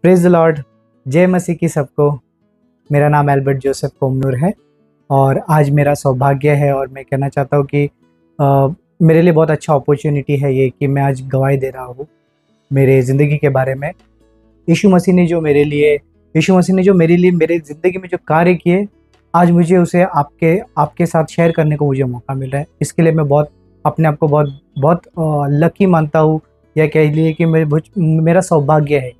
Praise the Lord. जय मसीह की सबको। मेरा नाम एल्बर्ट जोसेफ कोमनूर है और आज मेरा सौभाग्य है और मैं कहना चाहता हूँ कि मेरे लिए बहुत अच्छा अपॉर्चुनिटी है ये कि मैं आज गवाही दे रहा हूँ मेरे ज़िंदगी के बारे में। यीशु मसीह ने जो मेरे लिए मेरे ज़िंदगी में जो कार्य किए, आज मुझे उसे आपके साथ शेयर करने को मुझे मौका मिल रहा है। इसके लिए मैं अपने आप को बहुत लकी मानता हूँ, या कह लिए कि मेरा सौभाग्य है।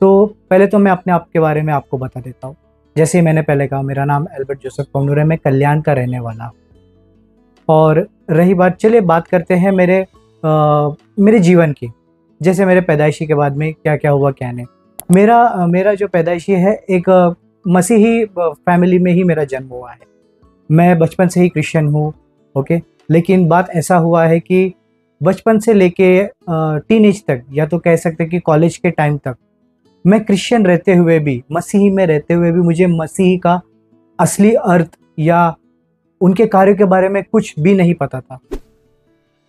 तो पहले तो मैं अपने आप के बारे में आपको बता देता हूँ। जैसे मैंने पहले कहा, मेरा नाम एल्बर्ट जोसेफ कोमनूर है, मैं कल्याण का रहने वाला हूँ। और रही बात, चलिए बात करते हैं मेरे जीवन की। जैसे मेरे पैदाइशी के बाद में क्या क्या हुआ क्या नहीं। मेरा जो पैदाइशी है, एक मसीही फैमिली में ही मेरा जन्म हुआ है। मैं बचपन से ही क्रिश्चियन हूँ, ओके। लेकिन बात ऐसा हुआ है कि बचपन से लेके टीनेज तक, या तो कह सकते हैं कि कॉलेज के टाइम तक, मैं क्रिश्चियन रहते हुए भी, मसीही में रहते हुए भी, मुझे मसीही का असली अर्थ या उनके कार्यों के बारे में कुछ भी नहीं पता था।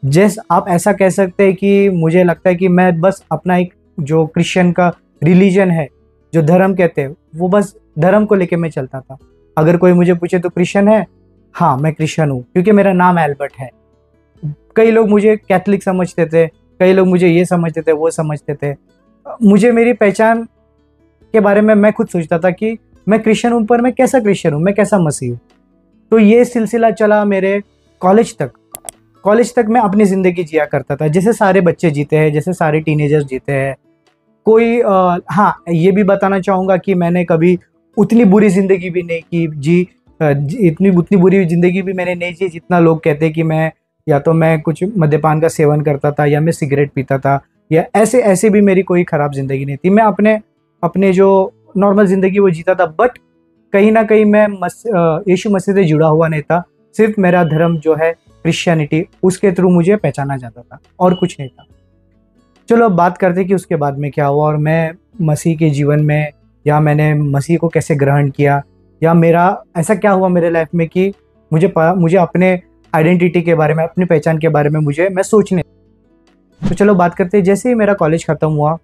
जैसे आप ऐसा कह सकते हैं कि मुझे लगता है कि मैं बस अपना एक जो क्रिश्चियन का रिलीजन है, जो धर्म कहते हैं, वो बस धर्म को लेके मैं चलता था। अगर कोई मुझे पूछे तो क्रिश्चियन है, हाँ मैं क्रिश्चियन हूँ, क्योंकि मेरा नाम एल्बर्ट है। कई लोग मुझे कैथलिक समझते थे, कई लोग मुझे ये समझते थे, वो समझते थे। मुझे मेरी पहचान के बारे में मैं खुद सोचता था कि मैं क्रिश्चियन हूँ, पर मैं कैसा क्रिश्चियन हूँ, मैं कैसा मसीह हूँ। तो ये सिलसिला चला मेरे कॉलेज तक मैं अपनी ज़िंदगी जिया करता था, जैसे सारे बच्चे जीते हैं, जैसे सारे टीनेजर्स जीते हैं। कोई हाँ, ये भी बताना चाहूँगा कि मैंने कभी उतनी बुरी ज़िंदगी भी नहीं की उतनी बुरी ज़िंदगी भी मैंने नहीं जी जितना लोग कहते हैं कि मैं कुछ मद्यपान का सेवन करता था, या मैं सिगरेट पीता था, या ऐसे भी मेरी कोई ख़राब ज़िंदगी नहीं थी। मैं अपने जो नॉर्मल ज़िंदगी वो जीता था। बट कहीं ना कहीं मैं यीशु मसीह से जुड़ा हुआ नहीं था। सिर्फ मेरा धर्म जो है क्रिश्चियनिटी, उसके थ्रू मुझे पहचाना जाता था और कुछ नहीं था। चलो अब बात करते कि उसके बाद में क्या हुआ, और मैं मसीह के जीवन में, या मैंने मसीह को कैसे ग्रहण किया, या मेरा ऐसा क्या हुआ मेरे लाइफ में कि मुझे अपने आइडेंटिटी के बारे में, अपनी पहचान के बारे में मैं सोचने। तो चलो बात करते हैं। जैसे ही मेरा कॉलेज ख़त्म हुआ,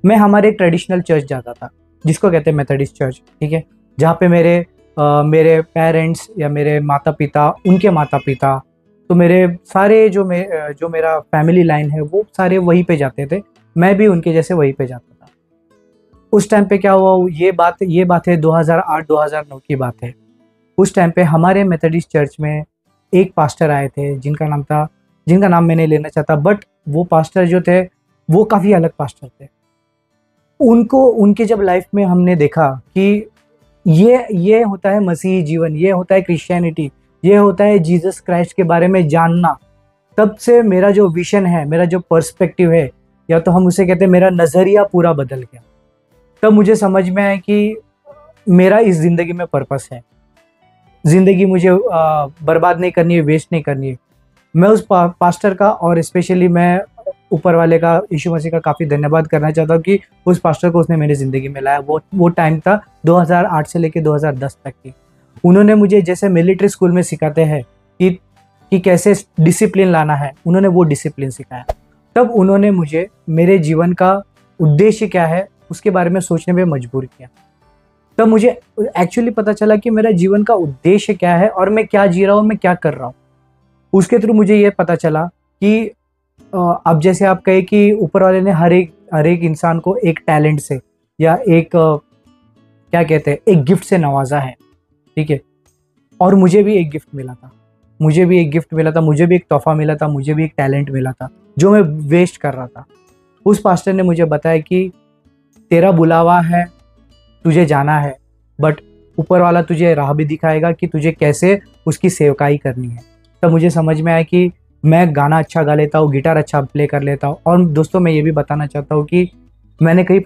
मैं हमारे एक ट्रेडिशनल चर्च जाता था, जिसको कहते हैं मेथोडिस्ट चर्च, ठीक है। जहाँ पे मेरे पेरेंट्स या मेरे माता पिता, उनके माता पिता, तो मेरे सारे जो मेरा फैमिली लाइन है, वो सारे वहीं पे जाते थे। मैं भी उनके जैसे वहीं पे जाता था। उस टाइम पे क्या हुआ, ये बात है 2008-2009 की बात है। उस टाइम पे हमारे मेथोडिस्ट चर्च में एक पास्टर आए थे, जिनका नाम मैं नहीं लेना चाहता, बट वो पास्टर जो थे वो काफ़ी अलग पास्टर थे। उनके जब लाइफ में हमने देखा कि ये होता है मसीही जीवन, ये होता है क्रिश्चियनिटी, ये होता है जीसस क्राइस्ट के बारे में जानना, तब से मेरा जो विजन है, मेरा जो पर्सपेक्टिव है, या तो हम उसे कहते हैं मेरा नज़रिया पूरा बदल गया। तब मुझे समझ में आया कि मेरा इस ज़िंदगी में पर्पस है। ज़िंदगी मुझे बर्बाद नहीं करनी है, वेस्ट नहीं करनी है। मैं उस पास्टर का, और स्पेशली मैं ऊपर वाले का, यीशु मसीह का काफ़ी धन्यवाद करना चाहता हूँ कि उस पास्टर को उसने मेरी ज़िंदगी में लाया। वो टाइम था 2008 से लेकर 2010 तक की। उन्होंने मुझे जैसे मिलिट्री स्कूल में सिखाते हैं कि कैसे डिसिप्लिन लाना है, उन्होंने वो डिसिप्लिन सिखाया। तब उन्होंने मुझे मेरे जीवन का उद्देश्य क्या है उसके बारे में सोचने में मजबूर किया। तब मुझे एक्चुअली पता चला कि मेरा जीवन का उद्देश्य क्या है और मैं क्या जी रहा हूँ, मैं क्या कर रहा हूँ। उसके थ्रू मुझे ये पता चला कि अब जैसे आप कहे कि ऊपर वाले ने हर एक इंसान को एक टैलेंट से, या एक क्या कहते हैं, एक गिफ्ट से नवाजा है, ठीक है। और मुझे भी एक गिफ्ट मिला था, मुझे भी एक तोहफा मिला था, मुझे भी एक टैलेंट मिला था जो मैं वेस्ट कर रहा था। उस पास्टर ने मुझे बताया कि तेरा बुलावा है, तुझे जाना है, बट ऊपर वाला तुझे राह भी दिखाएगा कि तुझे कैसे उसकी सेवकाई करनी है। तब मुझे समझ में आया कि मैं गाना अच्छा गा लेता हूँ, गिटार अच्छा प्ले कर लेता हूँ। और दोस्तों, मैं ये भी बताना चाहता हूँ कि मैंने कहीं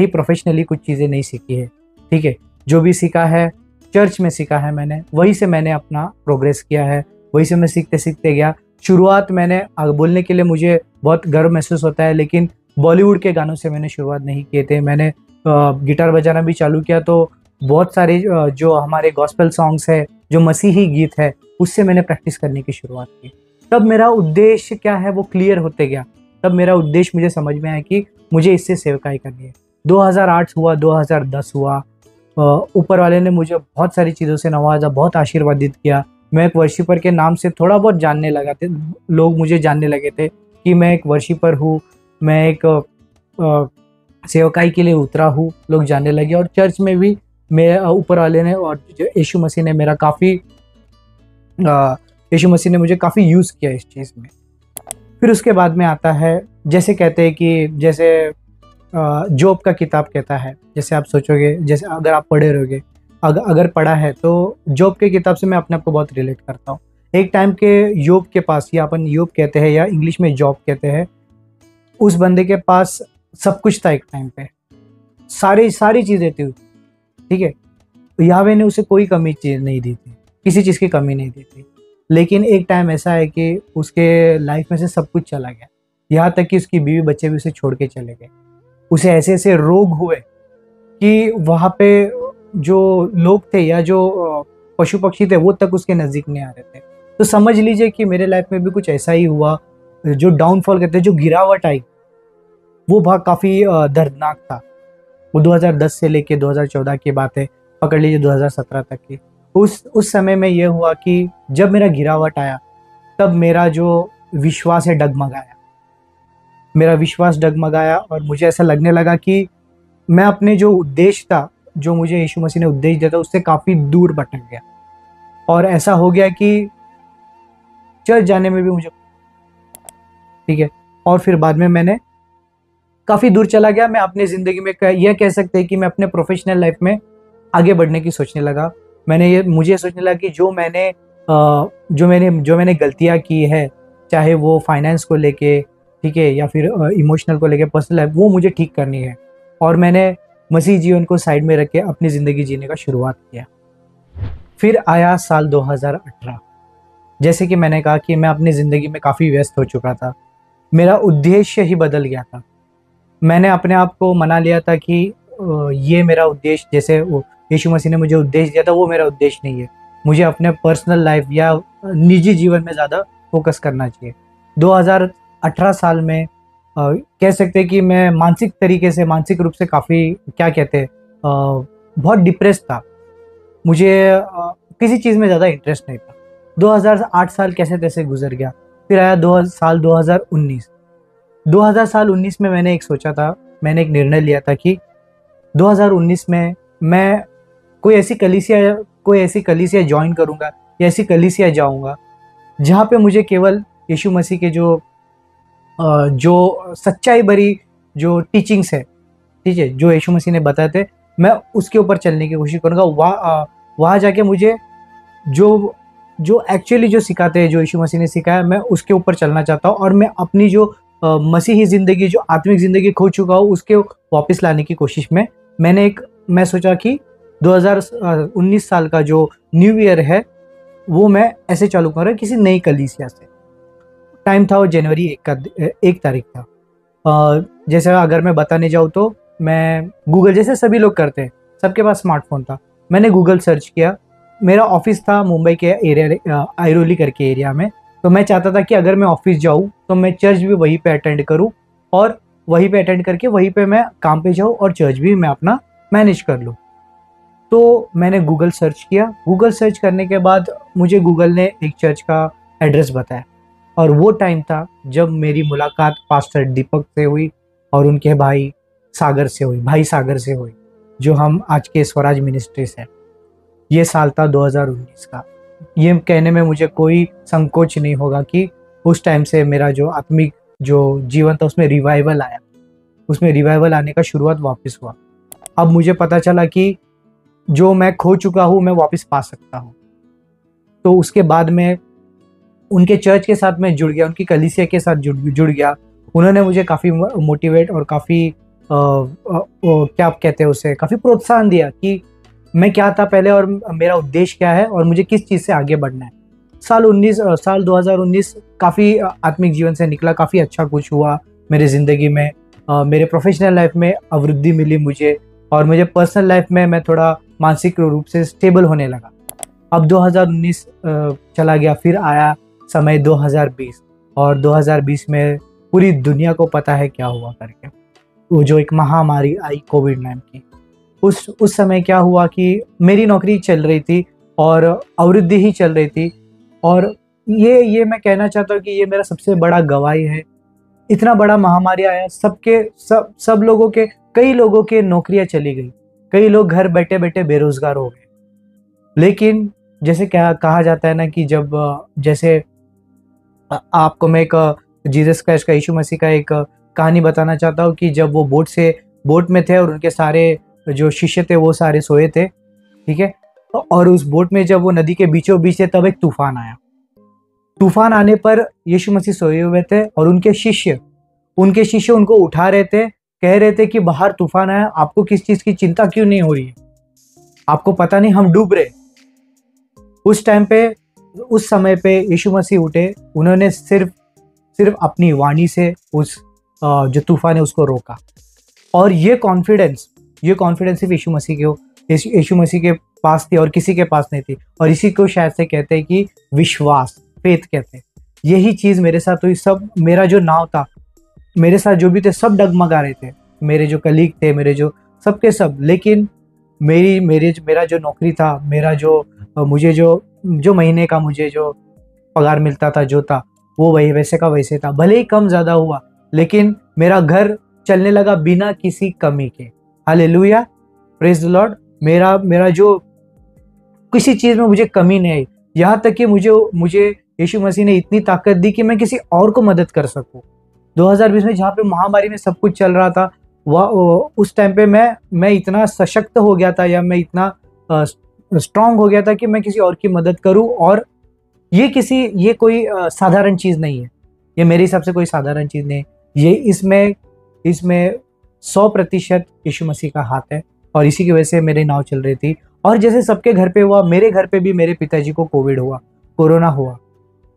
प्रोफेशनली कुछ चीज़ें नहीं सीखी है, ठीक है। जो भी सीखा है चर्च में सीखा है मैंने, वहीं से मैंने अपना प्रोग्रेस किया है, वहीं से मैं सीखते सीखते गया। शुरुआत मैंने बोलने के लिए मुझे बहुत गर्व महसूस होता है, लेकिन बॉलीवुड के गानों से मैंने शुरुआत नहीं किए थे। मैंने गिटार बजाना भी चालू किया तो बहुत सारे जो हमारे गॉस्पेल सॉन्ग्स है, जो मसीही गीत है, उससे मैंने प्रैक्टिस करने की शुरुआत की। तब मेरा उद्देश्य क्या है वो क्लियर होते गया तब मेरा उद्देश्य मुझे समझ में आया कि मुझे इससे सेवकाई करनी है। 2008 हुआ, 2010 हुआ, ऊपर वाले ने मुझे बहुत सारी चीज़ों से नवाजा, बहुत आशीर्वादित किया। मैं एक वर्शिपर के नाम से थोड़ा बहुत जानने लगा थे, लोग मुझे जानने लगे थे कि मैं एक वर्शिपर हूँ, मैं एक सेवकाई के लिए उतरा हूँ, लोग जानने लगे। और चर्च में भी मैं ऊपर वाले ने और यीशु मसीह ने मेरा काफ़ी यीशु मसीह ने मुझे काफ़ी यूज़ किया इस चीज़ में। फिर उसके बाद में आता है, जैसे कहते हैं कि जैसे जोब का किताब कहता है, जैसे आप सोचोगे, जैसे अगर आप पढ़े रहोगे, अगर पढ़ा है तो जोब के किताब से मैं अपने आप को बहुत रिलेट करता हूँ। एक टाइम के योब के पास, या अपन योब कहते हैं या इंग्लिश में जॉब कहते हैं, उस बंदे के पास सब कुछ था एक टाइम पे, सारी चीज़ें थी, ठीक है। याहवे ने उसे कोई कमी चीज़ नहीं दी थी, किसी चीज़ की कमी नहीं दी थी। लेकिन एक टाइम ऐसा है कि उसके लाइफ में से सब कुछ चला गया, यहाँ तक कि उसकी बीवी बच्चे भी उसे छोड़ के चले गए। उसे ऐसे ऐसे रोग हुए कि वहाँ पे जो लोग थे या जो पशु पक्षी थे वो तक उसके नज़दीक नहीं आ रहे थे। तो समझ लीजिए कि मेरे लाइफ में भी कुछ ऐसा ही हुआ, जो डाउनफॉल कहते हैं, जो गिरावट आई, वो भाग काफ़ी दर्दनाक था। वो 2010 से लेके 2014 की बात है, पकड़ लीजिए 2017 तक की। उस समय में ये हुआ कि जब मेरा गिरावट आया, तब मेरा जो विश्वास है डगमगाया, मेरा विश्वास डगमगाया और मुझे ऐसा लगने लगा कि मैं अपने जो उद्देश्य था, जो मुझे यीशु मसीह ने उद्देश्य दिया था, उससे काफ़ी दूर भटक गया। और ऐसा हो गया कि चर्च जाने में भी मुझे, ठीक है। और फिर बाद में मैंने काफ़ी दूर चला गया। मैं अपनी ज़िंदगी में यह कह सकते हैं कि मैं अपने प्रोफेशनल लाइफ में आगे बढ़ने की सोचने लगा। मुझे सोचने लगा कि जो मैंने गलतियाँ की है, चाहे वो फाइनेंस को लेके, ठीक है, या फिर इमोशनल को लेके, पर्सनल लाइफ, वो मुझे ठीक करनी है। और मैंने मसीह जीवन को साइड में रख के अपनी ज़िंदगी जीने का शुरुआत किया। फिर आया साल 2018। जैसे कि मैंने कहा कि मैं अपनी ज़िंदगी में काफ़ी व्यस्त हो चुका था, मेरा उद्देश्य ही बदल गया था। मैंने अपने आप को मना लिया था कि ये मेरा उद्देश्य, जैसे वो यीशु मसीह ने मुझे उद्देश्य दिया था, वो मेरा उद्देश्य नहीं है। मुझे अपने पर्सनल लाइफ या निजी जीवन में ज़्यादा फोकस करना चाहिए। 2018 साल में कह सकते हैं कि मैं मानसिक रूप से काफ़ी, क्या कहते हैं, बहुत डिप्रेस था। मुझे किसी चीज़ में ज़्यादा इंटरेस्ट नहीं था। 2008 साल कैसे तैसे गुजर गया। फिर आया 2019। 2019 में मैंने एक निर्णय लिया था कि 2019 में मैं कोई ऐसी कलीसिया ज्वाइन करूंगा, या ऐसी कलीसिया जाऊंगा जहाँ पे मुझे केवल यीशु मसीह के जो सच्चाई भरी जो टीचिंग्स है, ठीक है, जो यीशु मसीह ने बताए थे, मैं उसके ऊपर चलने की कोशिश करूंगा। वहाँ जाके मुझे जो एक्चुअली जो सिखाते हैं, जो यीशु मसीह ने सिखाया, मैं उसके ऊपर चलना चाहता हूँ। और मैं अपनी जो मसीही ज़िंदगी, जो आत्मिक ज़िंदगी खो चुका हूँ, उसके वापस लाने की कोशिश में मैं सोचा कि 2019 साल का जो न्यू ईयर है, वो मैं ऐसे चालू कर रहा हूँ किसी नई कलीसिया से। टाइम था वो जनवरी 1 तारीख था। जैसे अगर मैं बताने जाऊँ तो मैं गूगल, जैसे सभी लोग करते हैं, सबके पास स्मार्टफोन था, मैंने गूगल सर्च किया। मेरा ऑफिस था मुंबई के एरिया, आइरोली करके एरिया में। तो मैं चाहता था कि अगर मैं ऑफिस जाऊँ तो मैं चर्च भी वहीं पे अटेंड करूँ, और वहीं पे अटेंड करके वहीं पे मैं काम पे जाऊँ, और चर्च भी मैं अपना मैनेज कर लूँ। तो मैंने गूगल सर्च किया। गूगल सर्च करने के बाद मुझे गूगल ने एक चर्च का एड्रेस बताया, और वो टाइम था जब मेरी मुलाकात पास्टर दीपक से हुई और उनके भाई सागर से हुई, जो हम आज के स्वराज मिनिस्ट्रीज है। ये साल था 2019 का। ये कहने में मुझे कोई संकोच नहीं होगा कि उस टाइम से मेरा जो आत्मिक जो जीवन था, उसमें रिवाइवल आने का शुरुआत वापस हुआ। अब मुझे पता चला कि जो मैं खो चुका हूँ, मैं वापस पा सकता हूँ। तो उसके बाद में उनके चर्च के साथ मैं जुड़ गया, उनकी कलीसिया के साथ जुड़ गया। उन्होंने मुझे काफ़ी मोटिवेट और काफ़ी क्या कहते हैं उसे, काफ़ी प्रोत्साहन दिया कि मैं क्या था पहले और मेरा उद्देश्य क्या है और मुझे किस चीज़ से आगे बढ़ना है। साल 2019 काफ़ी आत्मिक जीवन से निकला, काफ़ी अच्छा कुछ हुआ मेरे ज़िंदगी में। मेरे प्रोफेशनल लाइफ में अभिवृद्धि मिली मुझे, और मुझे पर्सनल लाइफ में मैं थोड़ा मानसिक रूप से स्टेबल होने लगा। अब 2019 चला गया, फिर आया समय 2020, और 2020 में पूरी दुनिया को पता है क्या हुआ करके। वो जो एक महामारी आई कोविड-19 की, उस समय क्या हुआ कि मेरी नौकरी चल रही थी और अवृद्धि ही चल रही थी, और ये मैं कहना चाहता हूँ कि ये मेरा सबसे बड़ा गवाही है। इतना बड़ा महामारी आया, सब लोगों के, कई लोगों के नौकरियां चली गई, कई लोग घर बैठे-बैठे बेरोज़गार हो गए। लेकिन जैसे क्या कहा जाता है ना कि जब जैसे आपको मैं एक जीसस क्राइस्ट का, यीशु मसीह का एक कहानी बताना चाहता हूँ कि जब वो बोट में थे और उनके सारे जो शिष्य थे वो सारे सोए थे, ठीक है? और उस बोट में जब वो नदी के बीचों-बीच थे तब एक तूफ़ान आया। तूफ़ान आने पर यीशु मसीह सोए हुए थे और उनके शिष्य उनको उठा रहे थे, कह रहे थे कि बाहर तूफ़ान आया, आपको किस चीज़ की चिंता क्यों नहीं हो रही है? आपको पता नहीं हम डूब रहे। उस समय पे यीशु मसीह उठे, उन्होंने सिर्फ अपनी वाणी से उस जो तूफ़ान है उसको रोका। और ये कॉन्फिडेंस सिर्फ यीशु मसीह के पास थी और किसी के पास नहीं थी। और इसी को शायद से कहते हैं कि विश्वास, फेथ कहते हैं। यही चीज़ मेरे साथ हुई। सब मेरा जो नाव था, मेरे साथ जो भी थे सब डगमगा रहे थे, मेरे जो कलीग थे, मेरे जो सबके सब। लेकिन मेरा जो नौकरी था, मेरा जो मुझे जो महीने का मुझे जो पगार मिलता था, जो था वो वही वैसे का वैसे था। भले ही कम ज़्यादा हुआ, लेकिन मेरा घर चलने लगा बिना किसी कमी के। Hallelujah, praise the Lord. मेरा जो किसी चीज़ में मुझे कमी नहीं आई। यहाँ तक कि मुझे यीशु मसीह ने इतनी ताकत दी कि मैं किसी और को मदद कर सकूं। 2020 में जहाँ पे महामारी में सब कुछ चल रहा था, उस टाइम पे मैं इतना सशक्त हो गया था, या मैं इतना स्ट्रांग हो गया था कि मैं किसी और की मदद करूं। और ये कोई साधारण चीज़ नहीं है। ये मेरे हिसाब से कोई साधारण चीज़ नहीं है। ये इसमें 100% यीशु मसीह का हाथ है, और इसी की वजह से मेरी नाव चल रही थी। और जैसे सबके घर पे हुआ, मेरे घर पे भी मेरे पिताजी को कोरोना हुआ।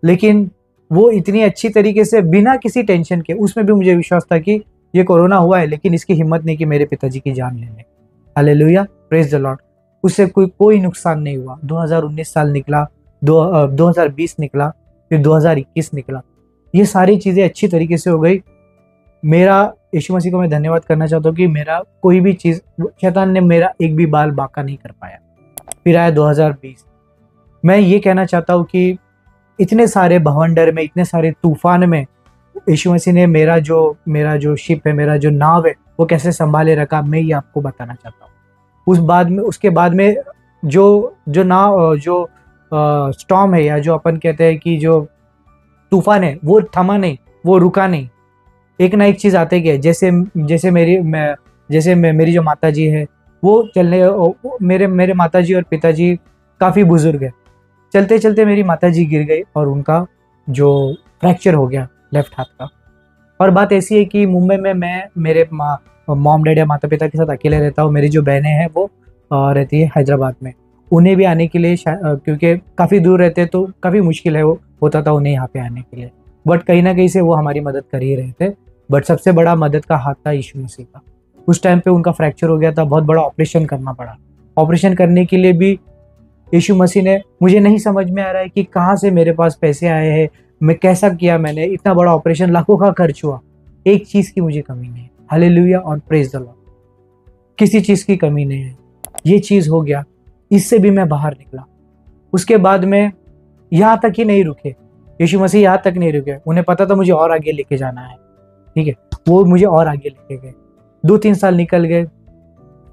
लेकिन वो इतनी अच्छी तरीके से, बिना किसी टेंशन के, उसमें भी मुझे विश्वास था कि ये कोरोना हुआ है, लेकिन इसकी हिम्मत नहीं कि मेरे पिताजी की जान ले लें। Hallelujah, praise the Lord. उससे कोई नुकसान नहीं हुआ। 2019 साल निकला, 2020 निकला, फिर 2021 निकला। ये सारी चीज़ें अच्छी तरीके से हो गई। मेरा यीशु मसीह को मैं धन्यवाद करना चाहता हूँ कि मेरा कोई भी चीज़, शैतान ने मेरा एक भी बाल बांका नहीं कर पाया। फिर आया 2020। मैं ये कहना चाहता हूँ कि इतने सारे भवंडर में, इतने सारे तूफान में यीशु मसीह ने मेरा जो शिप है, मेरा जो नाव है, वो कैसे संभाले रखा, मैं ये आपको बताना चाहता हूँ। उसके बाद में जो नाव, जो स्टॉर्म है, या जो अपन कहते हैं कि जो तूफान है, वो थमा नहीं, वो रुका नहीं। एक ना एक चीज़ आते गए। जैसे मेरी जो माताजी है, वो मेरे माताजी और पिताजी काफ़ी बुजुर्ग है। चलते चलते मेरी माताजी गिर गई और उनका जो फ्रैक्चर हो गया लेफ्ट हाथ का। और बात ऐसी है कि मुंबई में मैं मेरे मॉम डैड या माता पिता के साथ अकेले रहता हूँ। मेरी जो बहनें हैं वो रहती है हैदराबाद में। उन्हें भी आने के लिए, क्योंकि काफ़ी दूर रहते हैं तो काफ़ी मुश्किल होता था उन्हें यहाँ पे आने के लिए। बट कहीं ना कहीं से वो हमारी मदद कर ही रहे थे। बट सबसे बड़ा मदद का हाथ था यीशु मसीह का। उस टाइम पे उनका फ्रैक्चर हो गया था, बहुत बड़ा ऑपरेशन करना पड़ा। ऑपरेशन करने के लिए भी यीशु मसीह ने, मुझे नहीं समझ में आ रहा है कि कहाँ से मेरे पास पैसे आए हैं, मैं कैसा किया, मैंने इतना बड़ा ऑपरेशन, लाखों का खर्च हुआ, एक चीज़ की मुझे कमी नहीं है। हालेलुया और प्रेज द लॉर्ड। किसी चीज़ की कमी नहीं है। ये चीज़ हो गया, इससे भी मैं बाहर निकला। उसके बाद में यहाँ तक ही नहीं रुके, यीशु मसीह यहाँ तक नहीं रुके। उन्हें पता था मुझे और आगे लेके जाना है, ठीक है। वो मुझे और आगे लेके गए। 2-3 साल निकल गए।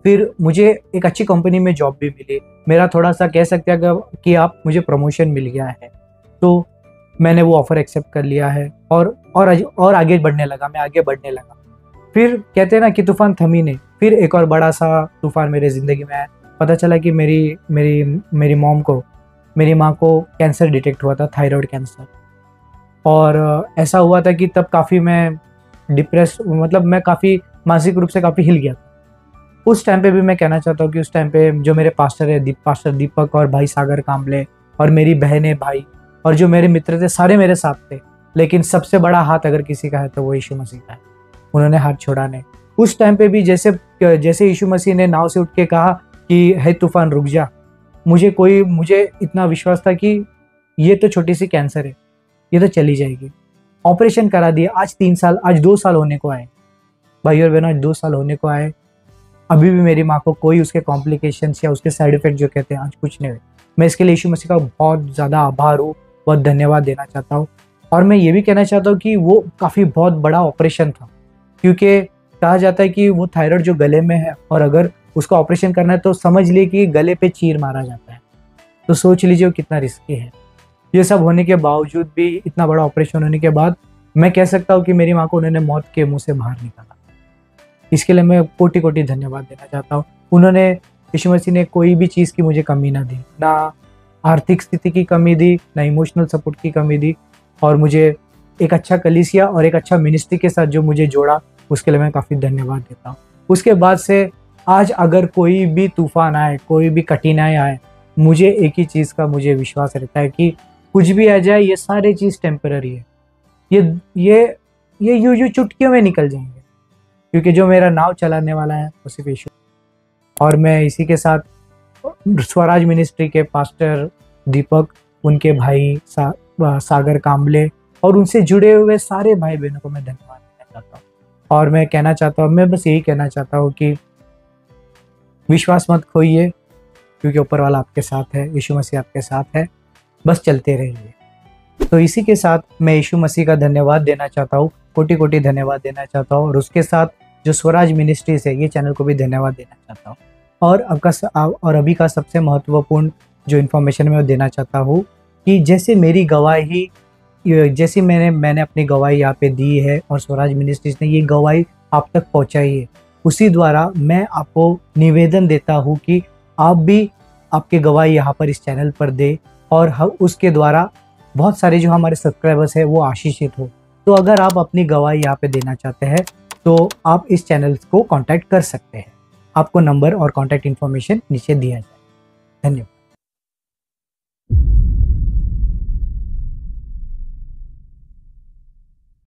फिर मुझे एक अच्छी कंपनी में जॉब भी मिली। मेरा थोड़ा सा कह सकते हैं कि आप, मुझे प्रमोशन मिल गया है। तो मैंने वो ऑफ़र एक्सेप्ट कर लिया है और आगे बढ़ने लगा, मैं आगे बढ़ने लगा। फिर कहते हैं ना कि तूफ़ान थमी नहीं। फिर एक और बड़ा सा तूफ़ान मेरे ज़िंदगी में आया। पता चला कि मेरी माँ को कैंसर डिटेक्ट हुआ था, थायराइड कैंसर। और ऐसा हुआ था कि तब काफ़ी मैं डिप्रेस, मतलब मैं काफ़ी मानसिक रूप से काफ़ी हिल गया था। उस टाइम पे भी मैं कहना चाहता हूँ कि उस टाइम पे जो मेरे पास्टर है, पास्टर दीपक और भाई सागर कांबले, और मेरी बहनें, भाई और जो मेरे मित्र थे, सारे मेरे साथ थे। लेकिन सबसे बड़ा हाथ अगर किसी का है तो वो यीशु मसीह का है। उन्होंने हाथ छोड़ा नहीं। उस टाइम पे भी जैसे यीशु मसीह ने नाव से उठ के कहा कि हे तूफान रुक जा, मुझे इतना विश्वास था कि ये तो छोटी सी कैंसर है, ये तो चली जाएगी। ऑपरेशन करा दिया, आज 3 साल, आज 2 साल होने को आए भाई और बहनों, आज 2 साल होने को आए। अभी भी मेरी माँ को कोई उसके कॉम्प्लिकेशंस या उसके साइड इफेक्ट जो कहते हैं आज कुछ नहीं हुए। मैं इसके लिए यीशु मसीह का बहुत ज़्यादा आभार हूँ, बहुत धन्यवाद देना चाहता हूँ। और मैं ये भी कहना चाहता हूँ कि वो काफ़ी बहुत बड़ा ऑपरेशन था, क्योंकि कहा जाता है कि वो थायराइड जो गले में है और अगर उसका ऑपरेशन करना है तो समझ लिए कि गले पे चीर मारा जाता है। तो सोच लीजिए वो कितना रिस्की है। ये सब होने के बावजूद भी, इतना बड़ा ऑपरेशन होने के बाद, मैं कह सकता हूँ कि मेरी माँ को उन्होंने मौत के मुंह से बाहर निकाला। इसके लिए मैं कोटि कोटि धन्यवाद देना चाहता हूँ। उन्होंने, यीशु मसीह ने कोई भी चीज़ की मुझे कमी ना दी, ना आर्थिक स्थिति की कमी दी, ना इमोशनल सपोर्ट की कमी दी, और मुझे एक अच्छा कलीसिया और एक अच्छा मिनिस्ट्री के साथ जो मुझे जोड़ा, उसके लिए मैं काफ़ी धन्यवाद देता हूँ। उसके बाद से आज अगर कोई भी तूफान आए, कोई भी कठिनाई आए, मुझे एक ही चीज़ का मुझे विश्वास रहता है कि कुछ भी आ जाए, ये सारी चीज़ टेम्पररी है। ये यूं चुटकियों में निकल जाएंगे, क्योंकि जो मेरा नाव चलाने वाला है वो सिर्फ यीशु। और मैं इसी के साथ स्वराज मिनिस्ट्री के पास्टर दीपक, उनके भाई सागर कांबले और उनसे जुड़े हुए सारे भाई बहनों को मैं धन्यवाद देना चाहता हूँ। और मैं कहना चाहता हूँ, मैं बस यही कहना चाहता हूँ कि विश्वास मत खोइए, क्योंकि ऊपर वाला आपके साथ है, यीशु मसीह आपके साथ है, बस चलते रहिए। तो इसी के साथ मैं यीशु मसीह का धन्यवाद देना चाहता हूँ, कोटि कोटि धन्यवाद देना चाहता हूँ, और उसके साथ जो स्वराज मिनिस्ट्रीज है, ये चैनल को भी धन्यवाद देना चाहता हूँ। और अभी का सबसे महत्वपूर्ण जो इन्फॉर्मेशन मैं देना चाहता हूँ कि जैसे मेरी गवाही, जैसे मैंने अपनी गवाही यहाँ पे दी है और स्वराज मिनिस्ट्रीज ने ये गवाही आप तक पहुँचाई है, उसी द्वारा मैं आपको निवेदन देता हूँ कि आप भी आपके गवाही यहाँ पर इस चैनल पर दे, और उसके द्वारा बहुत सारे जो हमारे सब्सक्राइबर्स हैं वो आशीषित हो। तो अगर आप अपनी गवाही यहाँ पे देना चाहते हैं तो आप इस चैनल को कांटेक्ट कर सकते हैं। आपको नंबर और कांटेक्ट इन्फॉर्मेशन नीचे दिया जाए। धन्यवाद।